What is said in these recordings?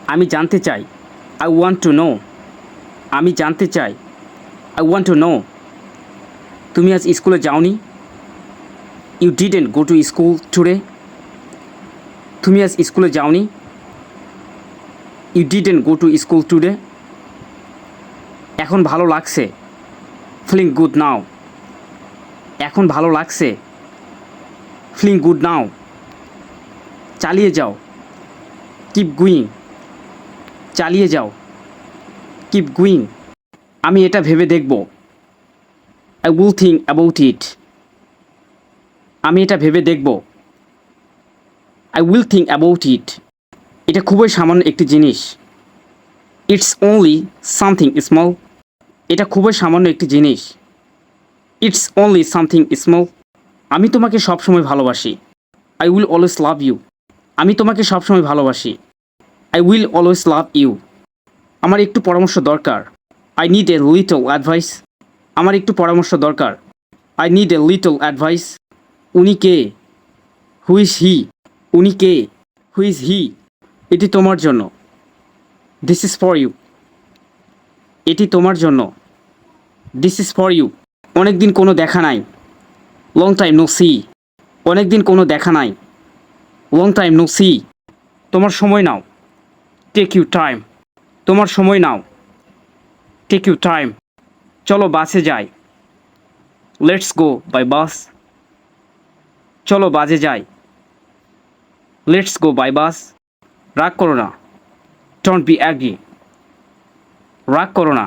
আমি জানতে চাই। I want to know. আমি জানতে চাই। I want to know. তুমি আজ স্কুলে যাওনি? You didn't go to school today. তুমি আজ স্কুলে যাওনি? You didn't go to school today. এখন ভালো লাগছে। Feeling good now. এখন ভালো লাগছে। Feeling good now. চালিয়ে যাও। Keep going. চালিয়ে যাও। Keep going. আমি এটা ভেবে দেখব। I will think about it. আমি এটা ভেবে দেখব। I will think about it. এটা খুবই সামান্য একটি জিনিস। It's only something small. এটা খুবই সামান্য একটি জিনিস। It's only something small. আমি তোমাকে সবসময় ভালোবাসি। I will always love you. আমি তোমাকে সবসময় ভালোবাসি। I will always love you. আমার একটু পরামর্শ দরকার। I need a little advice. আমার একটু পরামর্শ দরকার। I need a little advice. উনি কে? Who is he? উনি কে? Who is he? এটি তোমার জন্য। This is for you. এটি তোমার জন্য। This is for you. অনেক দিন কোনো দেখা নাই। Long time no see. অনেক দিন কোনো দেখা নাই। Long time no see. তোমার সময় নাও। Take you time. তোমার সময় নাও। Take you time. চলো বাসে যাই। Let's go by bus. চলো বাসে যাই। Let's go by bus. রাগ করো না। Don't be agree. রাগ করো না।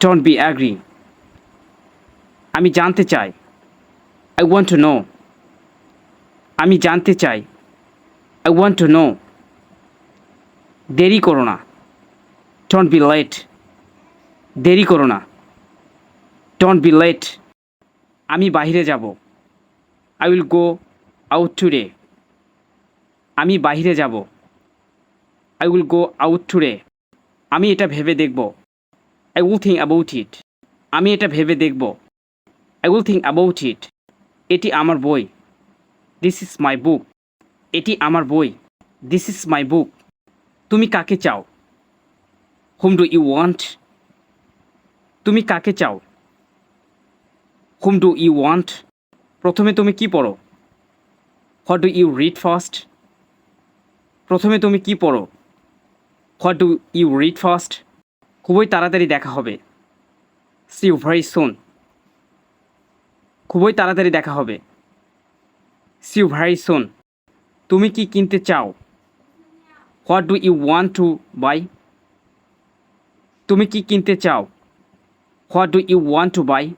Don't be agree. আমি জানতে চাই। I want to know. আমি জানতে চাই। I want to know. দেরি করো না। Don't be late. দেরি করো না। Don't be late. আমি বাইরে যাব। I will go out today. আমি বাইরে যাব। I will go out today. আমি এটা ভেবে দেখব। I will think about it. আমি এটা ভেবে দেখব। I will think about it. এটি আমার বই। This is my book. এটি আমার বই। This is my book. তুমি কাকে চাও? Whom do you want? তুমি কাকে চাও? Whom do you want? প্রথমে তুমি কি পড়ো? What do you read first? প্রথমে তুমি কি পড়ো? What do you read first? খুবই তাড়াতাড়ি দেখা হবে। সি ইউ ভেরি সুন। খুবই তাড়াতাড়ি দেখা হবে। See you very soon. তুমি কি কিনতে চাও? What do you want to buy? তুমি কি কিনতে চাও? What do you want to by?